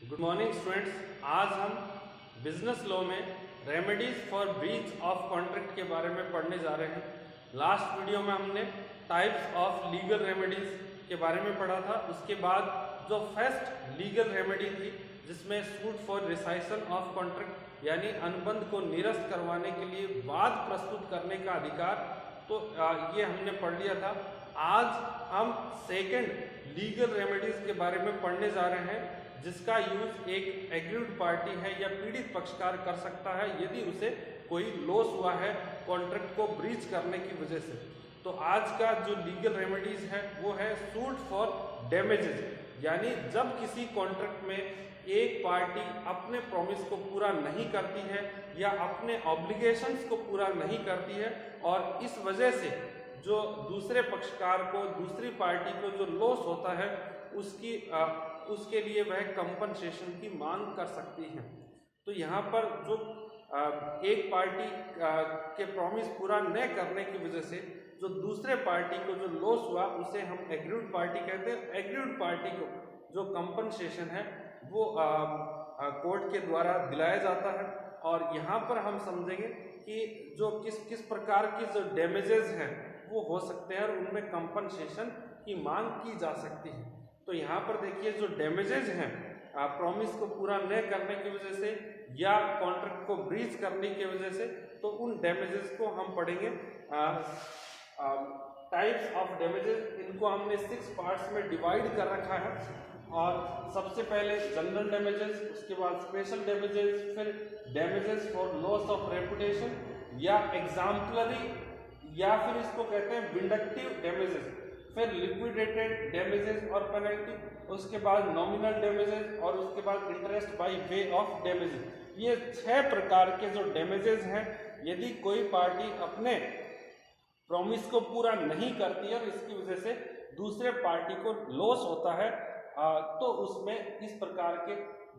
Good morning students. आज हम business law में remedies for breach of contract के बारे में पढ़ने जा रहे हैं। लास्ट वीडियो में हमने टाइप्स ऑफ लीगल रेमेडीज के बारे में पढ़ा था। उसके बाद जो फर्स्ट लीगल रेमेडी थी जिसमें सूट फॉर रिसाइसन ऑफ कॉन्ट्रैक्ट यानी अनुबंध को निरस्त करवाने के लिए वाद प्रस्तुत करने का अधिकार, तो ये हमने पढ़ लिया था। आज हम सेकंड लीगल रेमेडीज के बारे में पढ़ने जा रहे हैं जिसका यूज एक एग्रीड पार्टी है या पीड़ित पक्षकार कर सकता है यदि उसे कोई लॉस हुआ है कॉन्ट्रैक्ट को ब्रीच करने की वजह से। तो आज का जो लीगल रेमेडीज है वो है सूट फॉर डैमेजेस, यानी जब किसी कॉन्ट्रैक्ट में एक पार्टी अपने प्रॉमिस को पूरा नहीं करती है या अपने ऑब्लिगेशंस को पूरा नहीं करती है और इस वजह से जो दूसरे पक्षकार को, दूसरी पार्टी को जो लॉस होता है उसके लिए वह कंपनसेशन की मांग कर सकती है। तो यहाँ पर जो एक पार्टी के प्रॉमिस पूरा न करने की वजह से जो दूसरे पार्टी को जो लॉस हुआ उसे हम एग्रीड पार्टी कहते हैं। एग्रीड पार्टी को जो कंपनसेशन है वो कोर्ट के द्वारा दिलाया जाता है और यहाँ पर हम समझेंगे कि जो किस प्रकार की जो डैमेजेस हैं वो हो सकते हैं और उनमें कंपनसेशन की मांग की जा सकती है। तो यहाँ पर देखिए जो डैमेजेस हैं प्रॉमिस को पूरा न करने की वजह से या कॉन्ट्रैक्ट को ब्रीच करने की वजह से, तो उन डैमेजेस को हम पढ़ेंगे। टाइप्स ऑफ डैमेजेस, इनको हमने 6 पार्ट्स में डिवाइड कर रखा है और सबसे पहले जनरल डैमेजेस, उसके बाद स्पेशल डैमेजेस, फिर damages for loss of reputation या एग्जाम्पलरी या फिर इसको कहते हैं विंडक्टिव डैमेजेस, फिर लिक्विडेटेड डैमेजेस और पेनल्टी, उसके बाद नॉमिनल डैमेजेस और उसके बाद interest by way of damages. ये 6 प्रकार के जो डैमेजेस हैं यदि कोई पार्टी अपने प्रॉमिस को पूरा नहीं करती है और इसकी वजह से दूसरे पार्टी को लॉस होता है तो उसमें इस प्रकार के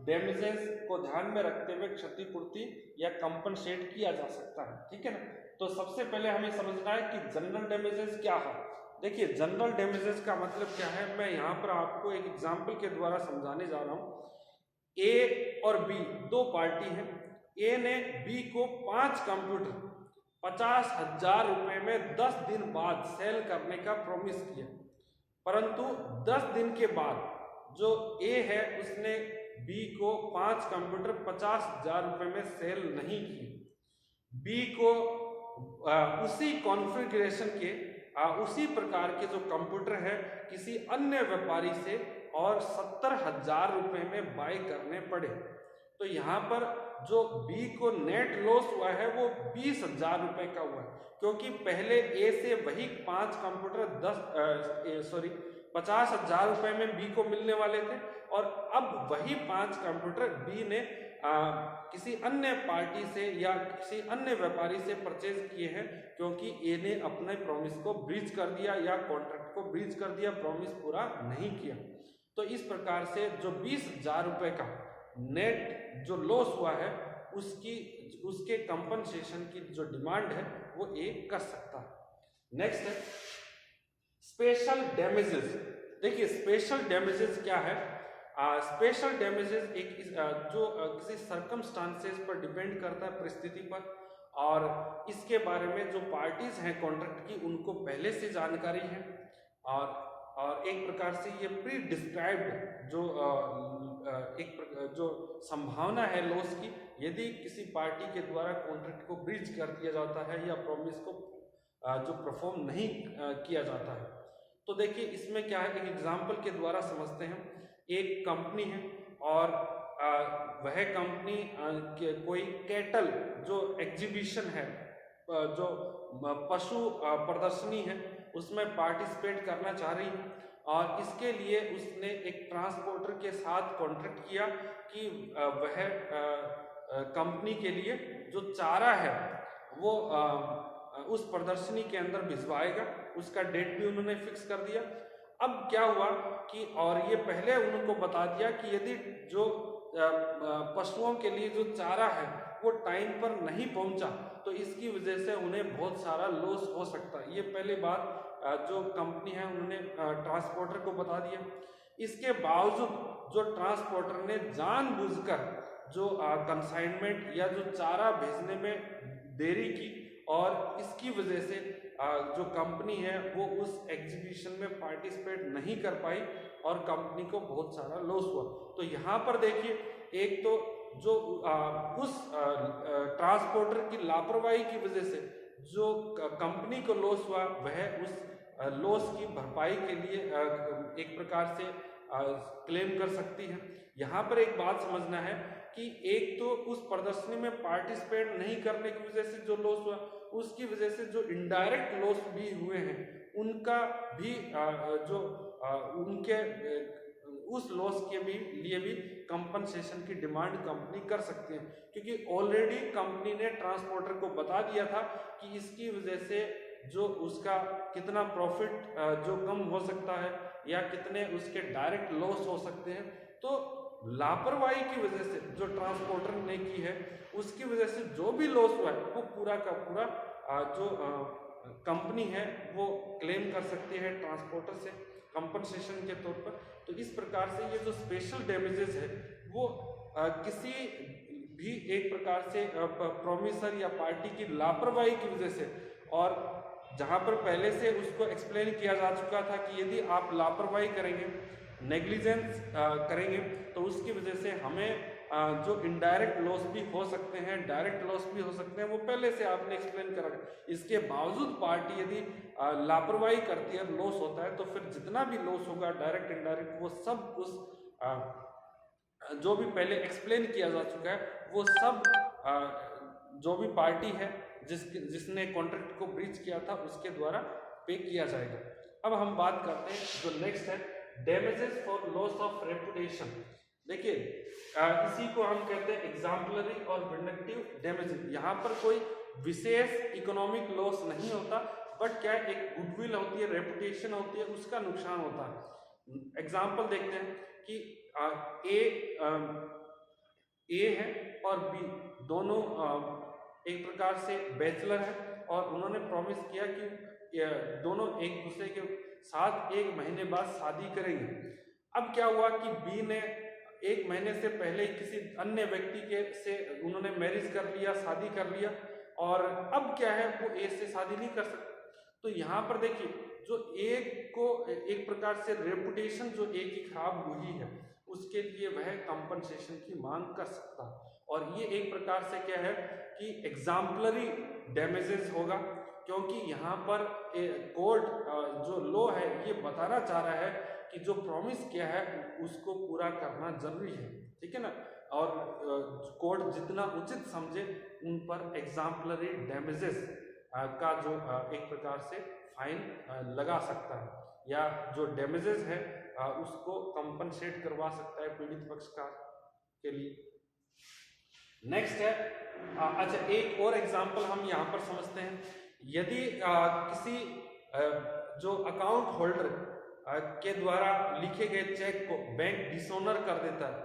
डैमेजेस को ध्यान में रखते हुए क्षतिपूर्ति या कंपनसेट किया जा सकता है। ठीक है ना। तो सबसे पहले हमें समझना है कि जनरल डैमेजेस क्या है। देखिए जनरल डैमेजेस का मतलब क्या है, मैं यहाँ पर आपको एक एग्जाम्पल के द्वारा समझाने जा रहा हूँ। ए और बी दो पार्टी हैं। ए ने बी को 5 कंप्यूटर 50,000 रुपए में 10 दिन बाद सेल करने का प्रॉमिस किया, परंतु 10 दिन के बाद जो ए है उसने बी को 5 कंप्यूटर 50,000 रुपए में सेल नहीं किए। बी को उसी कॉन्फ़िगरेशन के उसी प्रकार के जो कंप्यूटर है किसी अन्य व्यापारी से और 70,000 रुपए में बाय करने पड़े। तो यहाँ पर जो बी को नेट लॉस हुआ है वो 20,000 रुपए का हुआ है, क्योंकि पहले ए से वही 5 कंप्यूटर 50,000 रुपए में बी को मिलने वाले थे और अब वही 5 कंप्यूटर बी ने किसी अन्य पार्टी से या किसी अन्य व्यापारी से परचेज किए हैं, क्योंकि ए ने अपने प्रॉमिस को ब्रीच कर दिया या कॉन्ट्रैक्ट को ब्रीच कर दिया, प्रॉमिस पूरा नहीं किया। तो इस प्रकार से जो 20,000 रुपए का नेट जो लॉस हुआ है उसके कंपनसेशन की जो डिमांड है वो ए कर सकता है। नेक्स्ट है स्पेशल डैमेजेस। देखिए स्पेशल डैमेजेस क्या है। स्पेशल डैमेजेस एक जो किसी सर्कमस्टांसेस पर डिपेंड करता है, परिस्थिति पर, और इसके बारे में जो पार्टीज हैं कॉन्ट्रैक्ट की उनको पहले से जानकारी है और एक प्रकार से ये प्री डिस्क्राइब्ड जो संभावना है लॉस की यदि किसी पार्टी के द्वारा कॉन्ट्रैक्ट को ब्रीच कर दिया जाता है या प्रॉमिस को जो परफॉर्म नहीं किया जाता है। तो देखिए इसमें क्या है, एक एग्जाम्पल के द्वारा समझते हैं। एक कंपनी है और वह कंपनी कोई कैटल जो एग्जीबिशन है, जो पशु प्रदर्शनी है, उसमें पार्टिसिपेट करना चाह रही है और इसके लिए उसने एक ट्रांसपोर्टर के साथ कॉन्ट्रैक्ट किया कि वह कंपनी के लिए जो चारा है वो उस प्रदर्शनी के अंदर भिजवाएगा। उसका डेट भी उन्होंने फिक्स कर दिया। अब क्या हुआ कि और ये पहले उनको बता दिया कि यदि जो पशुओं के लिए जो चारा है वो टाइम पर नहीं पहुंचा तो इसकी वजह से उन्हें बहुत सारा लॉस हो सकता है। ये पहली बात जो कंपनी है उन्होंने ट्रांसपोर्टर को बता दिया। इसके बावजूद जो ट्रांसपोर्टर ने जानबूझकर जो कंसाइनमेंट या जो चारा भेजने में देरी की, और इसकी वजह से जो कंपनी है वो उस एग्जीबिशन में पार्टिसिपेट नहीं कर पाई और कंपनी को बहुत सारा लॉस हुआ। तो यहाँ पर देखिए, एक तो जो उस ट्रांसपोर्टर की लापरवाही की वजह से जो कंपनी को लॉस हुआ, वह उस लॉस की भरपाई के लिए एक प्रकार से क्लेम कर सकती है। यहाँ पर एक बात समझना है कि एक तो उस प्रदर्शनी में पार्टिसिपेट नहीं करने की वजह से जो लॉस हुआ, उसकी वजह से जो इनडायरेक्ट लॉस भी हुए हैं उनका भी उनके उस लॉस के भी लिए भी कंपनसेशन की डिमांड कंपनी कर सकती है, क्योंकि ऑलरेडी कंपनी ने ट्रांसपोर्टर को बता दिया था कि इसकी वजह से जो उसका कितना प्रॉफिट जो कम हो सकता है या कितने उसके डायरेक्ट लॉस हो सकते हैं। तो लापरवाही की वजह से जो ट्रांसपोर्टर ने की है, उसकी वजह से जो भी लॉस हुआ है वो पूरा का पूरा जो कंपनी है वो क्लेम कर सकती है ट्रांसपोर्टर से कंपनसेशन के तौर पर। तो इस प्रकार से ये जो स्पेशल डैमेजेस है वो किसी भी एक प्रकार से प्रोमिसर या पार्टी की लापरवाही की वजह से, और जहां पर पहले से उसको एक्सप्लेन किया जा चुका था कि यदि आप लापरवाही करेंगे, नेग्लिजेंस करेंगे, तो उसकी वजह से हमें जो इनडायरेक्ट लॉस भी हो सकते हैं, डायरेक्ट लॉस भी हो सकते हैं, वो पहले से आपने एक्सप्लेन करा। इसके बावजूद पार्टी यदि लापरवाही करती है, लॉस होता है, तो फिर जितना भी लॉस होगा डायरेक्ट इनडायरेक्ट, वो सब उस जो भी पहले एक्सप्लेन किया जा चुका है वो सब जो भी पार्टी है जिसने कॉन्ट्रैक्ट को ब्रीच किया था उसके द्वारा पे किया जाएगा। अब हम बात करते हैं जो नेक्स्ट है damages for loss of reputation. देखिए इसी को हम कहते हैं एग्जाम्पलरी और विंडिक्टिव डैमेजेस। यहाँ पर कोई विशेष इकोनॉमिक लॉस नहीं होता, बट क्या एक गुडविल होती है, रेपुटेशन होती है, उसका नुकसान होता है। एग्जाम्पल देखते हैं कि ए है और बी दोनों एक प्रकार से बैचलर है, और उन्होंने प्रॉमिस किया कि दोनों एक दूसरे के साथ 1 महीने बाद शादी करेंगे। अब क्या हुआ कि बी ने 1 महीने से पहले किसी अन्य व्यक्ति के से उन्होंने मैरिज कर लिया, शादी कर लिया, और अब क्या है वो ए से शादी नहीं कर सकते। तो यहाँ पर देखिए जो ए को एक प्रकार से रेपुटेशन जो ए की खराब हुई है उसके लिए वह कंपनसेशन की मांग कर सकता है, और ये एक प्रकार से क्या है कि एग्जाम्पलरी डैमेजेस होगा, क्योंकि यहाँ पर कोर्ट जो लॉ है ये बताना चाह रहा है कि जो प्रॉमिस किया है उसको पूरा करना जरूरी है, ठीक है ना। और कोर्ट जितना उचित समझे उन पर एग्जाम्पलरी डैमेजेस का जो एक प्रकार से फाइन लगा सकता है, या जो डैमेजेस है उसको कंपनसेट करवा सकता है पीड़ित पक्षकार के लिए। नेक्स्ट है अच्छा एक और एग्जांपल हम यहाँ पर समझते हैं। यदि किसी जो अकाउंट होल्डर के द्वारा लिखे गए चेक को बैंक डिसऑनर कर देता है,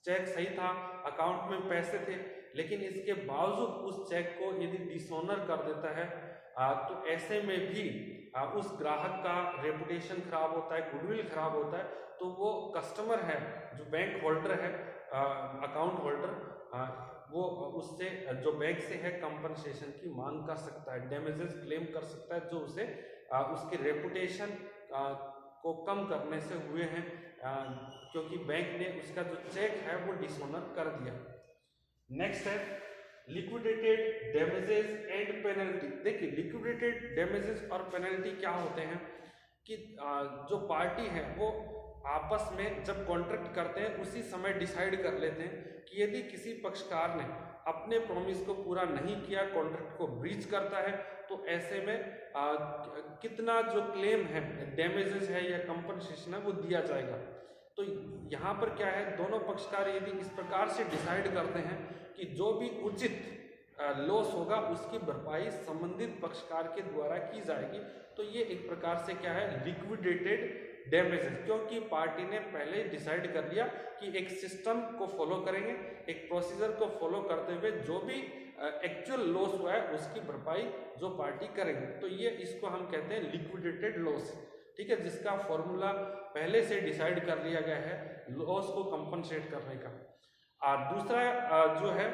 चेक सही था, अकाउंट में पैसे थे, लेकिन इसके बावजूद उस चेक को यदि डिसऑनर कर देता है तो ऐसे में भी उस ग्राहक का रेपुटेशन खराब होता है, गुडविल खराब होता है। तो वो कस्टमर है जो बैंक होल्डर है, अकाउंट होल्डर, वो उससे जो बैंक से है कंपनसेशन की मांग कर सकता है, डैमेजेस क्लेम कर सकता है जो उसे उसकी रेपुटेशन को कम करने से हुए हैं, क्योंकि बैंक ने उसका जो चेक है वो डिसऑनर कर दिया। नेक्स्ट है लिक्विडेटेड डैमेजेस एंड पेनल्टी। देखिए लिक्विडेटेड डैमेजेस और पेनल्टी क्या होते हैं कि जो पार्टी है वो आपस में जब कॉन्ट्रैक्ट करते हैं उसी समय डिसाइड कर लेते हैं कि यदि किसी पक्षकार ने अपने प्रॉमिस को पूरा नहीं किया, कॉन्ट्रैक्ट को ब्रीच करता है, तो ऐसे में कितना जो क्लेम है, डैमेजेस है या कंपनसेशन है वो दिया जाएगा। तो यहाँ पर क्या है, दोनों पक्षकार यदि इस प्रकार से डिसाइड करते हैं कि जो भी उचित लॉस होगा उसकी भरपाई संबंधित पक्षकार के द्वारा की जाएगी, तो ये एक प्रकार से क्या है लिक्विडेटेड डैमेजेस, क्योंकि पार्टी ने पहले डिसाइड कर लिया कि एक सिस्टम को फॉलो करेंगे, एक प्रोसीजर को फॉलो करते हुए जो भी एक्चुअल लॉस हुआ है उसकी भरपाई जो पार्टी करेंगे, तो ये इसको हम कहते हैं लिक्विडेटेड लॉस। ठीक है, जिसका फॉर्मूला पहले से डिसाइड कर लिया गया है लॉस को कंपनसेट करने का। दूसरा जो है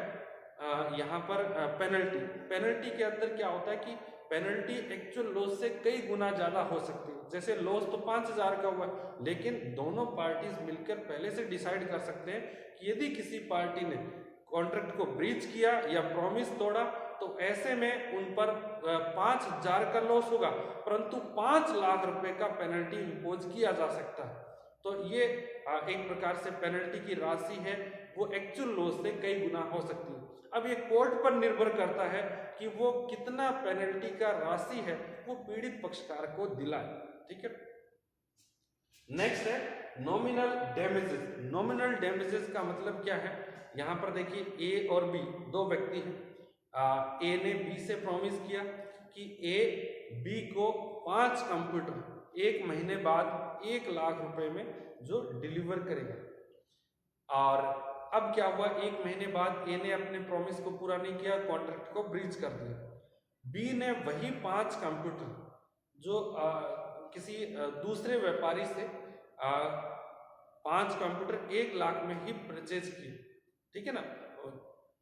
यहाँ पर पेनल्टी के अंदर क्या होता है कि पेनल्टी एक्चुअल लॉस से कई गुना ज़्यादा हो सकती है। जैसे लॉस तो 5,000 का हुआ, लेकिन दोनों पार्टीज मिलकर पहले से डिसाइड कर सकते हैं कि यदि किसी पार्टी ने कॉन्ट्रैक्ट को ब्रीच किया या प्रॉमिस तोड़ा तो ऐसे में उन पर 5,000 का लॉस होगा, परंतु 5 लाख रुपए का पेनल्टी इम्पोज किया जा सकता है। तो ये एक प्रकार से पेनल्टी की राशि है, वो एक्चुअल लॉस से कई गुना हो सकती है। अब ये कोर्ट पर निर्भर करता है कि वो कितना पेनल्टी का राशि है वो पीड़ित पक्षकार को दिलाए। ठीक है, नेक्स्ट है नॉमिनल डैमेजेस। नॉमिनल डैमेजेस का मतलब क्या है, यहाँ पर देखिए ए और बी दो व्यक्ति हैं। ए ने बी से प्रॉमिस किया कि ए बी को 5 कंप्यूटर 1 महीने बाद 1 लाख रुपए में जो डिलीवर करेगा। और अब क्या हुआ, 1 महीने बाद ए ने अपने प्रॉमिस को पूरा नहीं किया, कॉन्ट्रैक्ट को ब्रीच कर दिया। बी ने वही 5 कंप्यूटर जो किसी दूसरे व्यापारी से 5 कंप्यूटर 1 लाख में ही परचेज किए। ठीक है ना।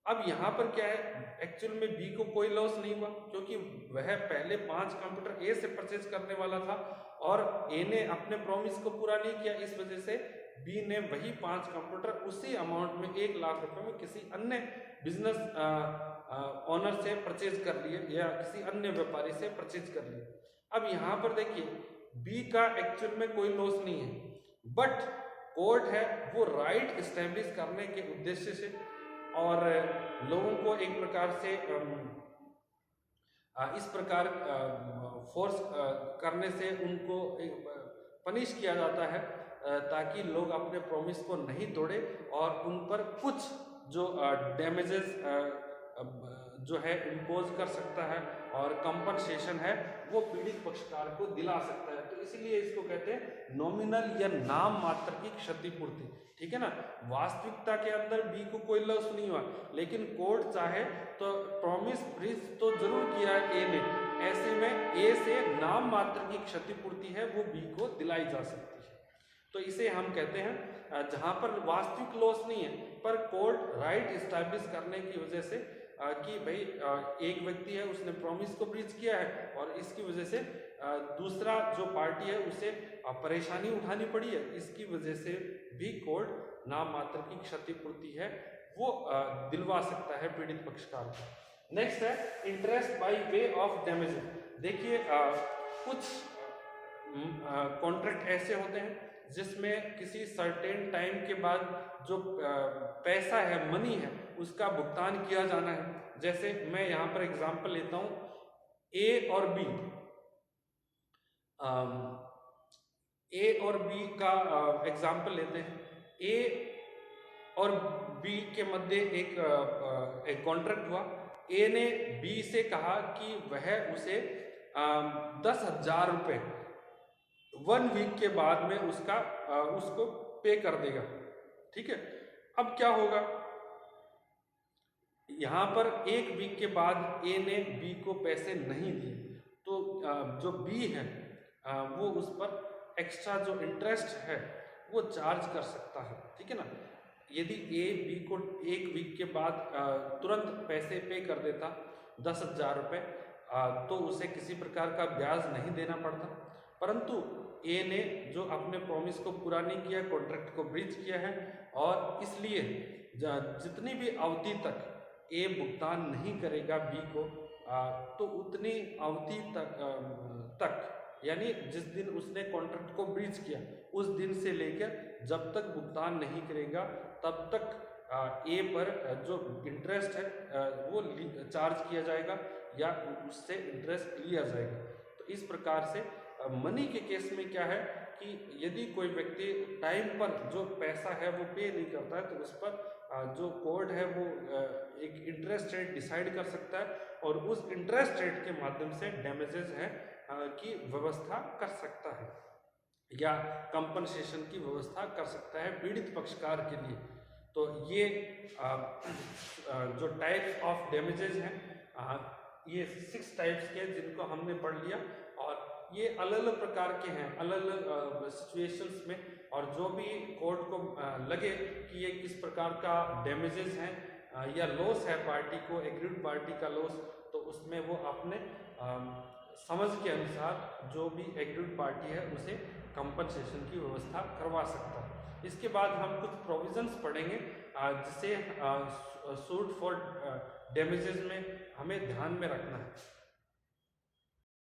अब यहाँ पर क्या है, एक्चुअल में बी को कोई लॉस नहीं हुआ क्योंकि वह पहले 5 कंप्यूटर ए से परचेज करने वाला था और ए ने अपने प्रॉमिस को पूरा नहीं किया। इस वजह से बी ने वही 5 कंप्यूटर उसी अमाउंट में 1 लाख रुपए में किसी अन्य बिजनेस ओनर से परचेज कर लिए या किसी अन्य व्यापारी से परचेज कर लिए। अब यहाँ पर देखिए बी का एक्चुअल में कोई लॉस नहीं है, बट कोर्ट है वो राइट इस्टेब्लिश करने के उद्देश्य से और लोगों को एक प्रकार से इस प्रकार फोर्स करने से उनको पनिश किया जाता है ताकि लोग अपने प्रॉमिस को नहीं तोड़े और उन पर कुछ जो डैमेजेस जो है इम्पोज कर सकता है और कंपनसेशन है वो पीड़ित पक्षकार को दिला सकता है। तो इसीलिए इसको कहते हैं नॉमिनल या नाम मात्र की क्षतिपूर्ति। ठीक है ना, वास्तविकता के अंदर बी को कोई लॉस नहीं हुआ, लेकिन कोर्ट चाहे तो प्रॉमिस ब्रीच तो जरूर किया है ए ने, ऐसे में ए से नाम मात्र की क्षतिपूर्ति है वो बी को दिलाई जा सकती है। तो इसे हम कहते हैं जहां पर वास्तविक लॉस नहीं है पर कोर्ट राइट इस्टेब्लिश करने की वजह से कि भाई एक व्यक्ति है उसने प्रॉमिस को ब्रीच किया है और इसकी वजह से दूसरा जो पार्टी है उसे परेशानी उठानी पड़ी है, इसकी वजह से भी कोर्ट नाम मात्र की क्षतिपूर्ति है वो दिलवा सकता है पीड़ित पक्षकार को। नेक्स्ट है interest by way of damages. देखिए कुछ कॉन्ट्रैक्ट ऐसे होते हैं जिसमें किसी सर्टेन टाइम के बाद जो पैसा है, मनी है, उसका भुगतान किया जाना है। जैसे मैं यहाँ पर एग्जांपल लेता हूँ, ए और बी का एग्जांपल लेते हैं। ए और बी के मध्य एक कॉन्ट्रैक्ट हुआ। ए ने बी से कहा कि वह उसे 10,000 रुपये 1 वीक के बाद में उसको पे कर देगा। ठीक है, अब क्या होगा, यहाँ पर 1 वीक के बाद ए ने बी को पैसे नहीं दिए तो जो बी है वो उस पर एक्स्ट्रा जो इंटरेस्ट है वो चार्ज कर सकता है। ठीक है ना, यदि ए बी को 1 वीक के बाद तुरंत पैसे पे कर देता 10,000 रुपये तो उसे किसी प्रकार का ब्याज नहीं देना पड़ता, परंतु ए ने जो अपने प्रॉमिस को पूरा नहीं किया, कॉन्ट्रैक्ट को ब्रीच किया है और इसलिए जितनी भी अवधि तक ए भुगतान नहीं करेगा बी को तो उतनी अवधि तक यानी जिस दिन उसने कॉन्ट्रैक्ट को ब्रीच किया उस दिन से लेकर जब तक भुगतान नहीं करेगा तब तक ए पर जो इंटरेस्ट है वो चार्ज किया जाएगा या उससे इंटरेस्ट लिया जाएगा। तो इस प्रकार से मनी के केस में क्या है कि यदि कोई व्यक्ति टाइम पर जो पैसा है वो पे नहीं करता है तो उस पर जो कोर्ट है वो एक इंटरेस्ट रेट डिसाइड कर सकता है और उस इंटरेस्ट रेट के माध्यम से डैमेजेस है की व्यवस्था कर सकता है या कंपनसेशन की व्यवस्था कर सकता है पीड़ित पक्षकार के लिए। तो ये जो टाइप्स ऑफ डैमेजेस हैं ये 6 टाइप्स के जिनको हमने पढ़ लिया और ये अलग अलग प्रकार के हैं, अलग अलग सिचुएशंस में, और जो भी कोर्ट को लगे कि ये किस प्रकार का डैमेजेस हैं या लॉस है पार्टी को, एग्रीड पार्टी का लॉस, तो उसमें वो अपने समझ के अनुसार जो भी एग्रीड पार्टी है उसे कंपनसेशन की व्यवस्था करवा सकता है। इसके बाद हम कुछ प्रोविजंस पढ़ेंगे जिसे सूट फॉर डैमेजेस में हमें ध्यान में रखना है।